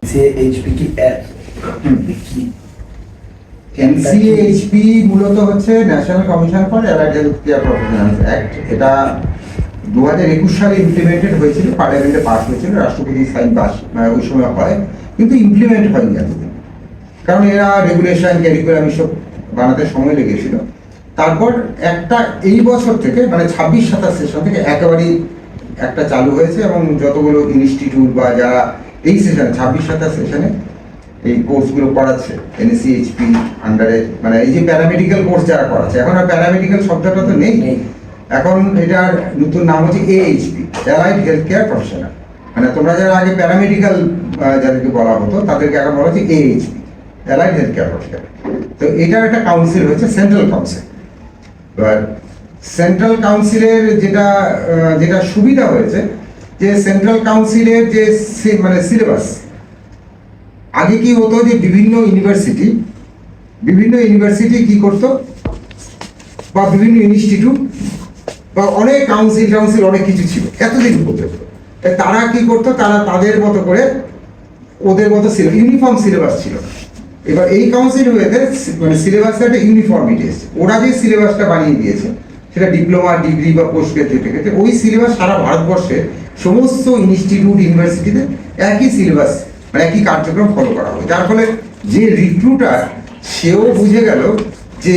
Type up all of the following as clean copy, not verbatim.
এনসিএইচপি কি এনসিএইচপি মূলত হচ্ছে national commission for allied health care professionals act. এটা 2021 সালে ইমপ্লিমেন্টেড হয়েছিল, পার্লামেন্টে পাস হয়েছিল, রাষ্ট্রপতি সাইন পাস ওই সময় হয়, কিন্তু ইমপ্লিমেন্ট হয়নি এতদিন, কারণ এরা রেগুলেশন ক্যারিকুলাম এসব বানাতে সময় লেগেছিল। তারপর একটা এই বছর থেকে মানে 26-27 সেশন থেকে একেবারেই একটা চালু হয়েছে, এবং যতগুলো ইনস্টিটিউট বা যারা এই সেশনে 26-27 সেশনে এই কোর্সগুলো করাচ্ছে এনসিএইচপি আন্ডারে, মানে এই যে প্যারামেডিক্যাল কোর্স যারা করাচ্ছে, এখন আর প্যারামেডিক্যাল শব্দটা তো নেই, এখন এটার নতুন নাম হচ্ছে AHP, allied health care professional. মানে তোমরা যারা আগে প্যারামেডিক্যাল যাদেরকে বলা হতো তাদেরকে এখন বলা হচ্ছে AHP, allied health care professional. তো এটার একটা কাউন্সিল হচ্ছে সেন্ট্রাল কাউন্সিল। এবার সেন্ট্রাল কাউন্সিলের যেটা সুবিধা হয়েছে যে সেন্ট্রাল কাউন্সিলের যে মানে সিলেবাস, আগে কি হতো যে বিভিন্ন ইউনিভার্সিটি কি করতো, বা বিভিন্ন ইনস্টিটিউট বা অনেক কাউন্সিল অনেক কিছু ছিল এতদিন পর্যন্ত। তারা কি করতো, তারা তাদের মতো করে ওদের মতো ইউনিফর্ম সিলেবাস ছিল। এবার এই কাউন্সিল হয়েছে মানে সিলেবাসটা একটা ইউনিফর্মিটি এসেছে। ওরা যে সিলেবাসটা বানিয়ে দিয়েছে সেটা ডিপ্লোমা, ডিগ্রি বা পোস্ট গ্রাজুয়েট, ওই সিলেবাস সারা ভারতবর্ষে সমস্ত ইনস্টিটিউট ইউনিভার্সিটিতে একই সিলেবাস মানে একই কার্যক্রম ফলো করা হবে, যার ফলে যে রিক্রুটার সেও বুঝে গেল যে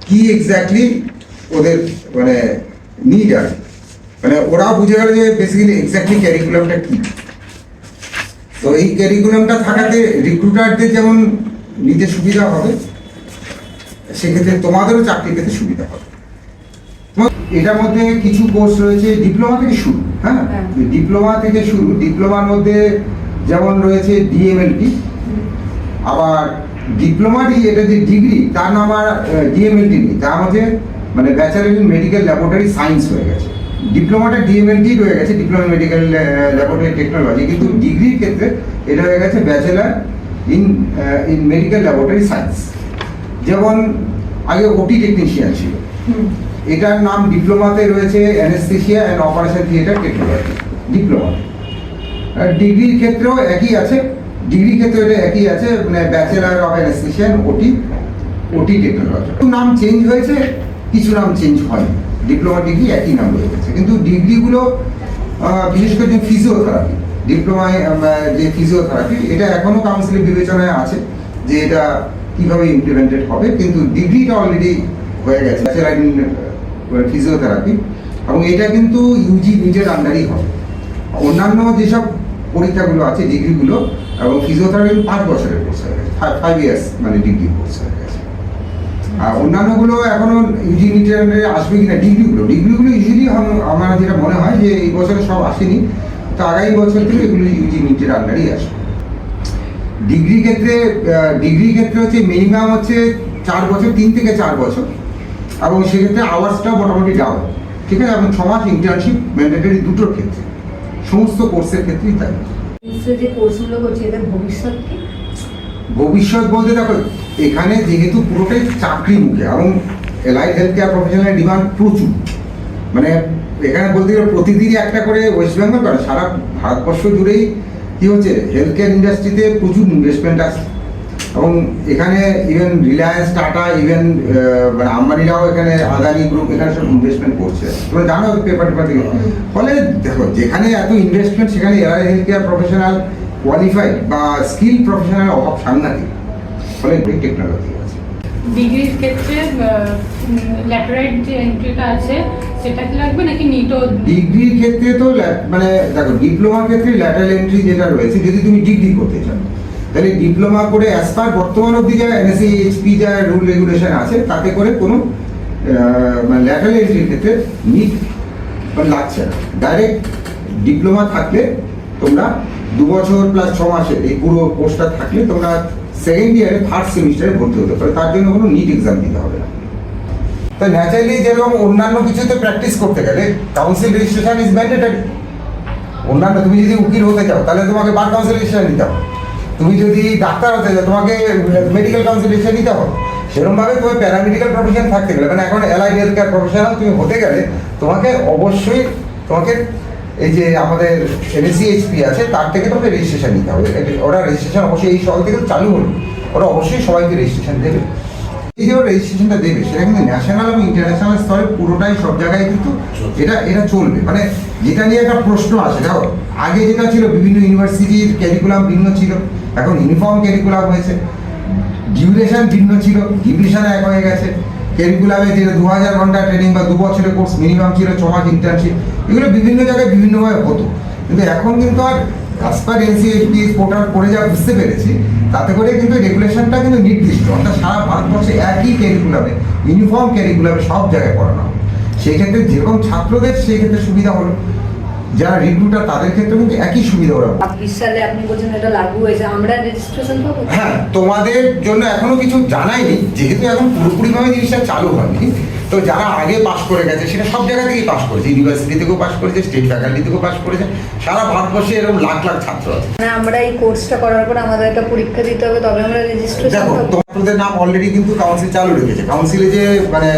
কি এক্স্যাক্টলি ওদের মানে নিড আছে, মানে ওরাও বুঝে গেল যে বেসিক্যালি এক্স্যাক্টলি ক্যারিকুলামটা কি। তো এই ক্যারিকুলামটা থাকাতে রিক্রুটারদের যেমন নিতে সুবিধা হবে, সেক্ষেত্রে তোমাদেরও চাকরি পেতে সুবিধা হবে। এটার মধ্যে কিছু কোর্স রয়েছে ডিপ্লোমা থেকে শুরু, হ্যাঁ ডিপ্লোমার মধ্যে যেমন রয়েছে ডিএমএলটি, আবার ডিপ্লোমাটি এটা যে ডিগ্রি তার নাম আর ডিএমএলটি নেই, তার মধ্যে মানে bachelor in medical laboratory science হয়ে গেছে। ডিপ্লোমাটা ডিএমএলটি রয়ে গেছে, ডিপ্লোমা মেডিকেল ল্যাবরেটরি টেকনোলজি, কিন্তু ডিগ্রির ক্ষেত্রে এটা হয়ে গেছে bachelor in medical laboratory science. যেমন আগে ওটি টেকনিশিয়ান ছিল, এটার নাম ডিপ্লোমাতে রয়েছে anaesthesia and operation theatre technology diploma. ডিগ্রির ক্ষেত্রেও একই আছে, এটা একই আছে, মানে ব্যাচেলার অফ অ্যানেস্থেসিয়া ওটি টেকনোলজি। নাম চেঞ্জ হয়েছে, কিছু নাম চেঞ্জ হয়নি, ডিপ্লোমা ডিগ্রি একই নাম রয়ে গেছে। কিন্তু ডিগ্রিগুলো বিশেষ করে যে ফিজিওথেরাপি, ডিপ্লোমায় যে ফিজিওথেরাপি, এটা এখনো কাউন্সিলের বিবেচনায় আছে যে এটা কিভাবে ইমপ্লিমেন্টেড হবে, কিন্তু ডিগ্রিটা অলরেডি হয়ে গেছে ব্যাচেলার ইন ফিজিওথেরাপি, এবং এটা কিন্তু ইউজি নিটের আন্ডারই হবে। অন্যান্য যেসব পরীক্ষাগুলো আছে ডিগ্রিগুলো এবং ফিজিওথেরাপি 5 বছরের কোর্স হয়ে গেছে, 5 ইয়ার্স মানে ডিগ্রি কোর্স হয়ে গেছে। আর অন্যান্যগুলো এখনো ইউজি নিটের আন্ডারে আসবে কিনা, ডিগ্রিগুলো ইউজুয়ালি আমার যেটা মনে হয় যে এই বছরে সব আসেনি, তো আগামী বছর থেকে এগুলো ইউজি নিটের আন্ডারেই আসবে। ডিগ্রি ক্ষেত্রে হচ্ছে মিনিমাম হচ্ছে 4 বছর, 3 থেকে 4 বছর, এবং সেক্ষেত্রে আওয়ার্সটাও মোটামুটি ডাউন, ঠিক আছে, এবং 6 মাস ইন্টার্নশিপ ম্যান্ডেটরি, দুটোর ক্ষেত্রে, সমস্ত কোর্সের ক্ষেত্রেই তাই। যে কোর্সগুলো করছে এদের ভবিষ্যৎ কি? ভবিষ্যৎ বলতে দেখো, এখানে যেহেতু পুরোটাই চাকরি মুখে এবং অ্যালাইড হেলথ কেয়ার প্রফেশনালের ডিমান্ড প্রচুর, মানে এখানে বলতে গেলে প্রতিদিনই একটা করে ওয়েস্ট বেঙ্গল করে সারা ভারতবর্ষ জুড়েই কি হচ্ছে, হেলথ কেয়ার ইন্ডাস্ট্রিতে প্রচুর ইনভেস্টমেন্ট আসছে, এবং এখানে ইভেন রিলায়েন্স, টাটা, ইভেন মানে আম্বানিরাও এখানে, আদানি গ্রুপ এখানে সব ইনভেস্টমেন্ট করছে, তোমরা জানো পেপার থেকে। ফলে দেখো যেখানে এত ইনভেস্টমেন্ট সেখানে allied health care professional qualified বা স্কিল প্রফেশনাল অভাব সাংঘাতিক, ফলে টেকনোলজি আছে। ডিগ্রির ক্ষেত্রে ল্যাটেরাইট যে এন্ট্রিটা আছে সেটা কি লাগবে নাকি নিটও? ডিগ্রির ক্ষেত্রে তো মানে দেখো ডিপ্লোমার ক্ষেত্রে ল্যাটারাল এন্ট্রি যেটা রয়েছে, যদি তুমি ডিগ্রি করতে চাও তাহলে ডিপ্লোমা করে অ্যাজ পার বর্তমান অবধি যা এনএসএইচপি যা রুল রেগুলেশন আছে তাতে করে কোনো মানে ল্যাটারাল এন্ট্রির ক্ষেত্রে নিট লাগছে না। ডাইরেক্ট ডিপ্লোমা থাকলে তোমরা 2 বছর প্লাস 6 মাসের এই পুরো কোর্সটা থাকলে তোমরা সেকেন্ড ইয়ারে 3rd সেমিস্টারে ভর্তি হতে পারো, তার জন্য কোনো নিট এক্সাম দিতে হবে না। তো ন্যাচারালি যেরকম অন্যান্য কিছুতে প্র্যাকটিস করতে গেলে কাউন্সিল রেজিস্ট্রেশন ইজ ম্যান্ডেটরি। অন্যান্য তুমি যদি উকিল হতে চাও তাহলে তোমাকে বার কাউন্সিল রেজিস্ট্রেশন নিতে হবে, তুমি যদি ডাক্তার হতে চাও তোমাকে মেডিকেল কাউন্সিল রেজিস্ট্রেশন নিতে হবে। সেরকমভাবে তোমার প্যারামেডিক্যাল প্রফেশন থাকতে গেলে, মানে এখন অ্যালাইড হেলথ কেয়ার প্রফেশনাল তুমি হতে গেলে তোমাকে অবশ্যই এই যে আমাদের এনএসিএইচপি আছে তার থেকে তোমাকে রেজিস্ট্রেশন নিতে হবে। ওরা রেজিস্ট্রেশন অবশ্যই এই সকাল থেকে চালু হলো, ওরা অবশ্যই সবাইকে রেজিস্ট্রেশন দেবে। এই যে ওরা রেজিস্ট্রেশনটা দেবে সেটা কিন্তু ন্যাশনাল এবং ইন্টারন্যাশনাল স্তরে পুরোটাই সব জায়গায় কিন্তু এটা চলবে। মানে যেটা নিয়ে একটা প্রশ্ন আছে, দেখো আগে যেটা ছিল বিভিন্ন ইউনিভার্সিটির ক্যারিকুলাম ভিন্ন ছিল, এখন ইউনিফর্ম ক্যারিকুলাম হয়েছে, ডিউরেশন ভিন্ন ছিল, ডিভিশন এক হয়ে গেছে। ক্যারিকুলামে যেটা 2000 ঘন্টা ট্রেনিং বা 2 বছরের কোর্স মিনিমাম ছিল, 6 মাস ইন্টার্নশিপ, এগুলো বিভিন্ন জায়গায় বিভিন্নভাবে হতো। কিন্তু এখন কিন্তু আর অ্যাজ পার এনসিএইচপি পোর্টাল করে যা বুঝতে পেরেছি, তাতে করে কিন্তু রেগুলেশনটা কিন্তু নির্দিষ্ট, অর্থাৎ সারা ভারতবর্ষে একই ক্যারিকুলামে ইউনিফর্ম ক্যারিকুলামে সব জায়গায় পড়ানো হবে। সেই ক্ষেত্রে যেরকম ছাত্রদের সেই ক্ষেত্রে সুবিধা হলো, যারা রিক্রুটার তাদের ক্ষেত্রে কিন্তু একই সুবিধা ওরা। 20 সালে আপনি বলছেন এটা লাগু হয়েছে, আমরা রেজিস্ট্রেশন পাবো? হ্যাঁ, তোমাদের জন্য এখনো কিছু জানাইনি, যেহেতু এখন পুরোপুরিভাবে জিনিসটা চালু হয়নি। তো যারা আগে পাস করে গেছে সেটা সব জায়গা থেকেই পাস করেছে, ইউনিভার্সিটি থেকেও পাস করেছে, স্টেট ফ্যাকাল্টি থেকেও পাস করেছে, সারা ভারতবর্ষে এরকম লাখ লাখ ছাত্র আছে। মানে আমরা এই কোর্সটা করার পর আমাদের একটা পরীক্ষা দিতে হবে, তবে আমরা রেজিস্ট্রেশন দেখো পাবো? তোমাদের নাম অলরেডি কিন্তু কাউন্সিল চালু রেখেছে। কাউন্সিলে যে মানে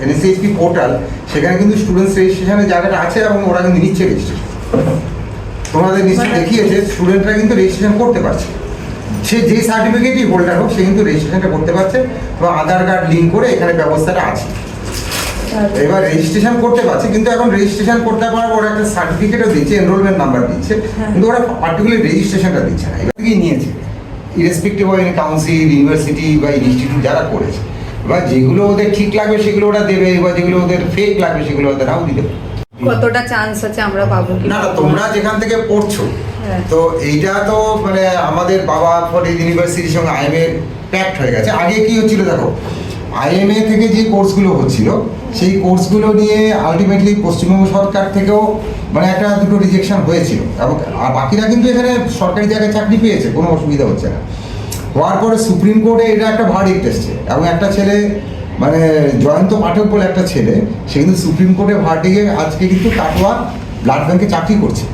এনএসএইচপি পোর্টাল, সেখানে কিন্তু স্টুডেন্টস রেজিস্ট্রেশনের জায়গাটা আছে এবং ওরা কিন্তু নিচ্ছে রেজিস্ট্রেশন। তোমাদের নিশ্চয়ই দেখিয়েছে, স্টুডেন্টরা কিন্তু রেজিস্ট্রেশন করতে পারছে, সে যে সার্টিফিকেটই হোল্ডার হোক সে কিন্তু রেজিস্ট্রেশনটা করতে পারছে এবং আধার কার্ড লিঙ্ক করে এখানে ব্যবস্থাটা আছে। এবার রেজিস্ট্রেশন করতে পারছে, কিন্তু এখন রেজিস্ট্রেশন করতে পারার ওরা একটা সার্টিফিকেটও দিচ্ছে, এনরোলমেন্ট নাম্বার দিচ্ছে, কিন্তু ওরা পার্টিকুলার রেজিস্ট্রেশনটা দিচ্ছে না। এবার থেকেই নিয়েছে ইরেসপেক্টিভ অফ কাউন্সিল, ইউনিভার্সিটি বা ইনস্টিটিউট যারা করেছে। এবার যেগুলো ওদের ঠিক লাগবে সেগুলো ওরা দেবে, এবার যেগুলো ওদের ফেক লাগবে সেগুলো ওদের নাও দিতে পারে। কতটা চান্স আছে আমরা পাবো কি? না না, তোমরা যেখান থেকে পড়ছো, হ্যাঁ। তো এইটা তো মানে আমাদের বাবা ফরিদ ইউনিভার্সিটির সঙ্গে আইএমএ প্যাক্ট হয়ে গেছে। আগে কি হচ্ছিল দেখো, আইএমএ থেকে যে কোর্সগুলো হচ্ছিল সেই কোর্সগুলো নিয়ে আলটিমেটলি পশ্চিমবঙ্গ সরকার থেকেও মানে একটা দুটো রিজেকশন হয়েছিল, এবং আর বাকিরা কিন্তু এখানে সরকারি জায়গায় চাকরি পেয়েছে, কোনো অসুবিধা হচ্ছে না। হওয়ার পরে সুপ্রিম কোর্টে এটা একটা ভার্ডিক্ট এসছে, এবং একটা ছেলে মানে জয়ন্ত পাঠক বলে একটা ছেলে, সে কিন্তু সুপ্রিম কোর্টে ভার্ডিকে আজকে কিন্তু কাটোয়া ব্লাড ব্যাংকে চাকরি করছে,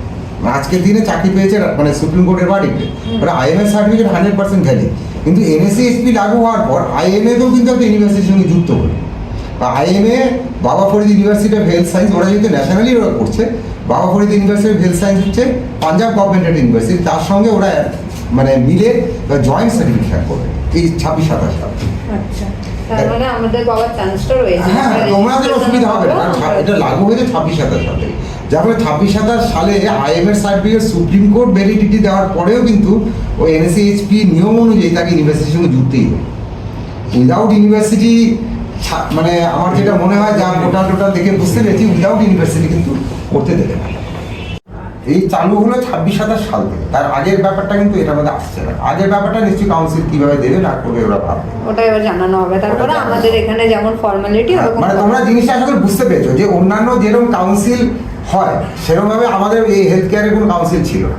মানে আজকের দিনে চাকরি পেয়েছে মানে সুপ্রিম কোর্টের ভার্ডিক্টে। ওরা আইএমএ সার্টিফিকেট 100% ভ্যালিড, কিন্তু এনএসিএইচপি লাগু হওয়ার পর আইএমএকেও কিন্তু একটা ইউনিভার্সিটির সঙ্গে যুক্ত হলো। বা আইএমএ বাবা Farid university of health science, ওরা যেহেতু ন্যাশনালি ওরা করছে, বাবা Farid university of health science হচ্ছে পাঞ্জাব গভর্নমেন্টের ইউনিভার্সিটি, তার সঙ্গে ওরা মানে মিলে জয়েন্ট সার্টিফিকেশন করবে এই 26-27 সাল। আচ্ছা, তার মানে আমাদের বাবার চান্সটা রয়েছে। হ্যাঁ, তোমাদের অসুবিধা হবে না, কারণ এটা লাগু হয়েছে 26-27 সালে। যার ফলে 26-27 সালে আইএমএর সার্টিফিকেট সুপ্রিম কোর্ট ভ্যালিডিটি দেওয়ার পরেও কিন্তু ওই এনএসিএইচপি নিয়ম অনুযায়ী তাকে ইউনিভার্সিটির সঙ্গে যুক্তই হবে। উইদাউট ইউনিভার্সিটি মানে আমার যেটা মনে হয়, যা টোটাল দেখে বুঝতে পেরেছি, উইদাউট ইউনিভার্সিটি কিন্তু করতে দেবে না। এই চালু হলো 26-27 সাল থেকে, তার আগের ব্যাপারটা কিন্তু এটার মধ্যে আসছে না। আগের ব্যাপারটা নিশ্চয়ই কাউন্সিল কিভাবে দেবে না করবে ওরা ভাববে, ওটা এবার জানানো হবে। তারপরে আমাদের এখানে যেমন ফর্মালিটি, মানে তোমরা জিনিসটা আসলে বুঝতে পেরেছো যে অন্যান্য যেরকম কাউন্সিল হয় সেরকমভাবে আমাদের এই হেলথ কেয়ারের কোনো কাউন্সিল ছিল না।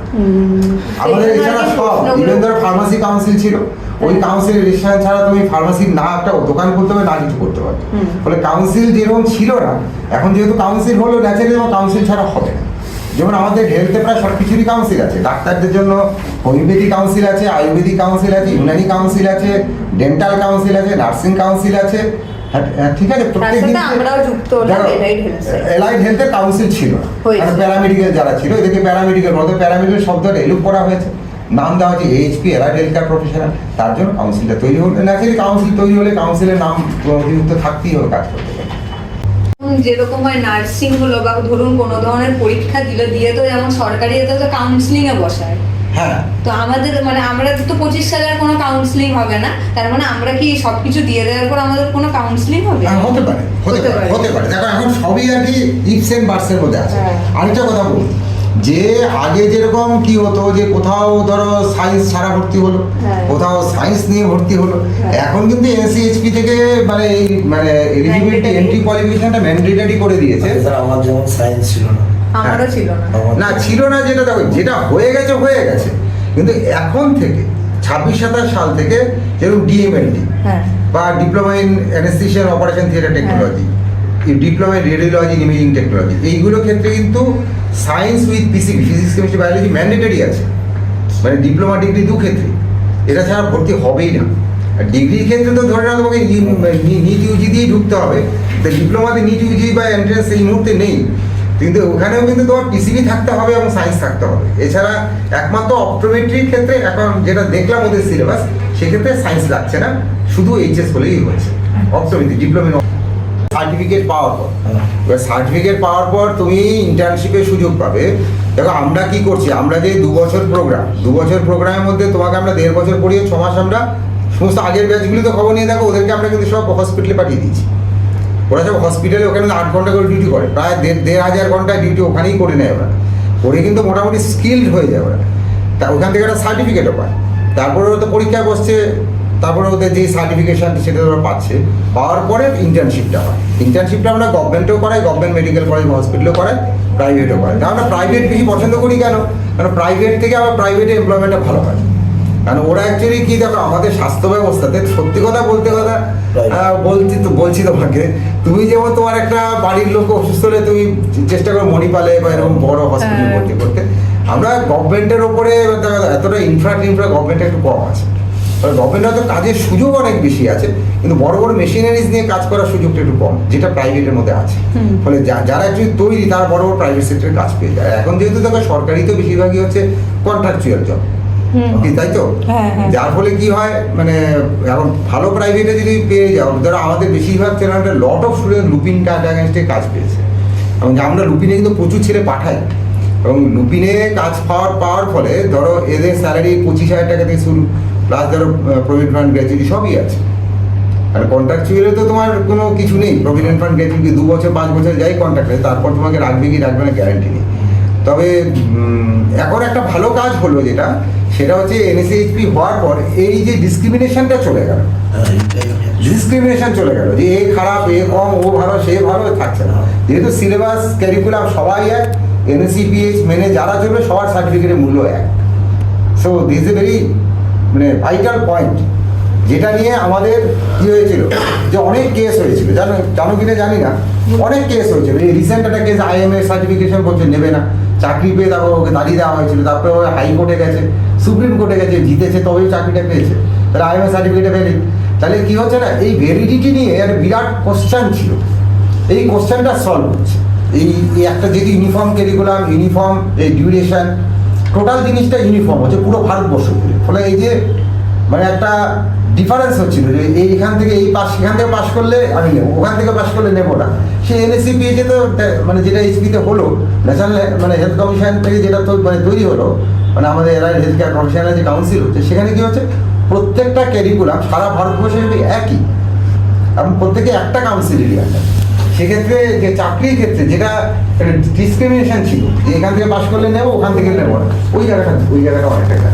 আমাদের এছাড়া সব, ইভেন ধরো ফার্মাসি কাউন্সিল ছিল, ওই কাউন্সিল রেজিস্ট্রেশন ছাড়া তুমি ফার্মাসির না একটা দোকান করতে হবে না কিছু করতে পারবে। ফলে কাউন্সিল যেরকম ছিল না, এখন যেহেতু কাউন্সিল হলো ন্যাচারালি এবং কাউন্সিল ছাড়া হবে না। যেমন আমাদের হেলথে প্রায় সব কিছুরই কাউন্সিল আছে, ডাক্তারদের জন্য হোমিওপ্যাথি কাউন্সিল আছে, আয়ুর্বেদিক কাউন্সিল আছে, ইউনানি কাউন্সিল আছে, ডেন্টাল কাউন্সিল আছে, নার্সিং কাউন্সিল আছে। ঠিক আছে, এলাইড হেলথের কাউন্সিল ছিল না, প্যারামেডিক্যাল যারা ছিল এদেরকে প্যারামেডিক্যাল বলতে, প্যারামেডিক্যাল শব্দটা এলুপ করা হয়েছে, নাম দেওয়া হচ্ছে HP, allied health care professional. তার জন্য কাউন্সিলটা তৈরি হলো। ন্যাচারালি কাউন্সিল তৈরি হলে কাউন্সিলের নাম অধিভুক্ত থাকতেই হবে কাজ করতে গেলে। যেরকম হয় নার্সিং হলো বা ধরুন কোনো ধরনের পরীক্ষা দিয়ে তো যেমন সরকারি এতে তো কাউন্সিলিং এ বসায়। হ্যাঁ, তো আমাদের মানে আমরা তো 25 সালের কোনো কাউন্সিলিং হবে না, তার মানে আমরা কি সবকিছু দিয়ে দেওয়ার পর আমাদের কোনো কাউন্সিলিং হবে? হতে পারে। দেখো এখন সবই আর কি ইফস এন্ড বাটস এর মধ্যে আছে। আরেকটা কথা বলুন, যে আগে যেরকম কি হতো যে কোথাও ধরো সায়েন্স ছাড়া ভর্তি হলো, কোথাও সায়েন্স নিয়ে ভর্তি হলো, এখন কিন্তু এনসিএইচপি থেকে মানে এই মানে এলিজিবিলিটি এন্ট্রি কোয়ালিফিকেশনটা ম্যান্ডেটরি করে দিয়েছে। স্যার আমার যেমন সায়েন্স ছিল না, আমারও ছিল না। না ছিল না, যেটা দেখো যেটা হয়ে গেছে, কিন্তু এখন থেকে 26-27 সাল থেকে যেরকম ডিএমএলটি বা diploma in anaesthesia operation theatre technology, diploma in radiology imaging technology, এইগুলো ক্ষেত্রে কিন্তু science with PCB, physics chemistry biology mandatory আছে, মানে ডিপ্লোমা ডিগ্রি দু ক্ষেত্রে, এটা ছাড়া ভর্তি হবেই না। আর ডিগ্রির ক্ষেত্রে তো ধরে না তোমাকে নিট ইউজি দিয়েই ঢুকতে হবে, তো ডিপ্লোমাতে নিট ইউজি বা এন্ট্রান্স এই মুহূর্তে নেই। তো কিন্তু ওখানেও কিন্তু তোমার পিসিবি থাকতে হবে এবং সায়েন্স থাকতে হবে। এছাড়া একমাত্র অপটোমেট্রির ক্ষেত্রে এখন যেটা দেখলাম ওদের সিলেবাস, সেক্ষেত্রে সায়েন্স লাগছে না, শুধু এইচএস হলেই হয়েছে। অপটোমেট্রি ডিপ্লোমা সার্টিফিকেট পাওয়ার পর, এবার সার্টিফিকেট পাওয়ার পর তুমি ইন্টার্নশিপের সুযোগ পাবে। দেখো আমরা কি করছি, আমরা যে 2 বছর প্রোগ্রাম, 2 বছর প্রোগ্রামের মধ্যে তোমাকে আমরা 1.5 বছর পড়িয়ে 6 মাস আমরা সমস্ত আগের ব্যাচগুলি তো খবর নিয়ে দেখো, ওদেরকে আমরা কিন্তু সব হসপিটালে পাঠিয়ে দিয়েছি। ওরা সব হসপিটালে ওখানে 8 ঘন্টা করে ডিউটি করে, প্রায় 1,500 ঘন্টা ডিউটি ওখানেই করে নেয় ওরা, করে কিন্তু মোটামুটি স্কিলড হয়ে যায় ওরা। তা ওখান থেকে একটা সার্টিফিকেটও পায়, তারপরে ওরা তো পরীক্ষায় বসছে, তারপরে ওদের যে সার্টিফিকেশন সেটা ওরা পাচ্ছে, পাওয়ার পরে ইন্টার্নশিপটা হয়। ইন্টার্নশিপটা আমরা গভর্নমেন্টেও করাই, গভর্নমেন্ট মেডিকেল কলেজ হসপিটালেও করাই, প্রাইভেটও করাই। তা আমরা প্রাইভেট বেশি পছন্দ করি কেন, কারণ প্রাইভেট থেকে আবার প্রাইভেটে এমপ্লয়মেন্টটা ভালো হয়। কারণ ওরা অ্যাকচুয়ালি কী দেখো, আমাদের স্বাস্থ্য ব্যবস্থাতে সত্যি কথা বলতে বলছি তোমাকে, তুমি যেমন তোমার একটা বাড়ির লোক অসুস্থ হলে তুমি চেষ্টা করো মণিপালে বা এরকম বড় হসপিটাল ভর্তি করতে, আমরা গভর্নমেন্টের ওপরে এতটা ইনফ্রা গভর্নমেন্টে একটু কম আছে। গভর্নমেন্ট হয়তো কাজের সুযোগ অনেক বেশি আছে, কিন্তু বড় বড় মেশিনারিজ নিয়ে কাজ করার সুযোগটা একটু কম, যেটা প্রাইভেটের মধ্যে আছে। ফলে যারা অ্যাকচুয়ালি তৈরি তারা বড় বড় প্রাইভেট সেক্টরে কাজ পেয়ে যায়। এখন যেহেতু দেখো সরকারি তো বেশিরভাগই হচ্ছে কন্ট্রাকচুয়াল জব, তাই তো? যার ফলে কি হয়, মানে এখন ভালো প্রাইভেটে যদি পেয়ে যাও, ধরো আমাদের বেশিরভাগ চ্যানেলটা lot of student Lupin Tata অ্যাগেনস্টে কাজ পেয়েছে, এবং আমরা লুপিনে কিন্তু প্রচুর ছেলে পাঠাই, এবং লুপিনে কাজ পাওয়ার ফলে ধরো এদের স্যালারি 25,000 টাকা থেকে শুরু, প্লাস ধরো প্রভিডেন্ট ফান্ড গ্র্যাচুইটি সবই আছে। আর কন্ট্রাকচুয়ালে তো তোমার কোনো কিছু নেই, প্রভিডেন্ট ফান্ড গ্র্যাচুইটি 2 বছর 5 বছর যাই কন্ট্রাক্টে, তারপর তোমাকে রাখবে কি রাখবে না গ্যারান্টি নেই। তবে এখন একটা ভালো কাজ হলো যেটা, সেটা হচ্ছে এনএসএইচপি হওয়ার পর এই যে ডিসক্রিমিনেশনটা চলে গেল, ডিসক্রিমিনেশন চলে গেল যে এ খারাপ, এ কম, ও ভালো, সে ভালো থাকছে না। যেহেতু সিলেবাস ক্যারিকুলাম সবাই এক, এনএসইপিএইচ মেনে যারা চলবে সবার সার্টিফিকেটের মূল্য এক। সো দিস এ ভেরি মানে ভাইটাল পয়েন্ট, যেটা নিয়ে আমাদের কী হয়েছিল যে অনেক কেস হয়েছিল, জানো কিনা জানি না, অনেক কেস হয়েছিল। এই রিসেন্ট একটা কেস আইএমএ সার্টিফিকেশন করছে নেবে না, চাকরি পেয়ে তারপর ওকে দাঁড়িয়ে দেওয়া হয়েছিল, তারপরে ওরা হাইকোর্টে গেছে, সুপ্রিম কোর্টে গেছে, জিতেছে, তবেই চাকরিটা পেয়েছে। তাহলে আইএমএ সার্টিফিকেটে ভ্যালিড। তাহলে কী হচ্ছে না, এই ভ্যালিডিটি নিয়ে একটা বিরাট কোশ্চেন ছিল, এই কোশ্চেনটা সলভ হচ্ছে। এই একটা যেহেতু ইউনিফর্ম ক্যারিকুলাম, ইউনিফর্ম এই ডিউরেশন, টোটাল জিনিসটা ইউনিফর্ম হচ্ছে পুরো ভারতবর্ষ জুড়ে। ফলে এই যে মানে একটা ডিফারেন্স হচ্ছিল যে এইখান থেকে এই পাস, সেখান থেকে পাস করলে আমি নেবো, ওখান থেকে পাস করলে নেবো না। সে এনএসইপিএইচে তো মানে যেটা এইচপিতে হলো, ন্যাশনাল মানে হেলথ কমিশন থেকে যেটা তো মানে তৈরি হলো, মানে আমাদের এরা হেলথ কেয়ার প্রফেশনাল যে কাউন্সিল হচ্ছে, সেখানে কী হচ্ছে, প্রত্যেকটা ক্যারিকুলাম সারা ভারতবর্ষে একই, এবং প্রত্যেকে একটা কাউন্সিলেরই আছে। সেক্ষেত্রে যে চাকরির ক্ষেত্রে যেটা ডিসক্রিমিনেশন ছিল, যে এখান থেকে পাস করলে নেবো, ওখান থেকে নেবো না, ওই জায়গাটা অনেকটা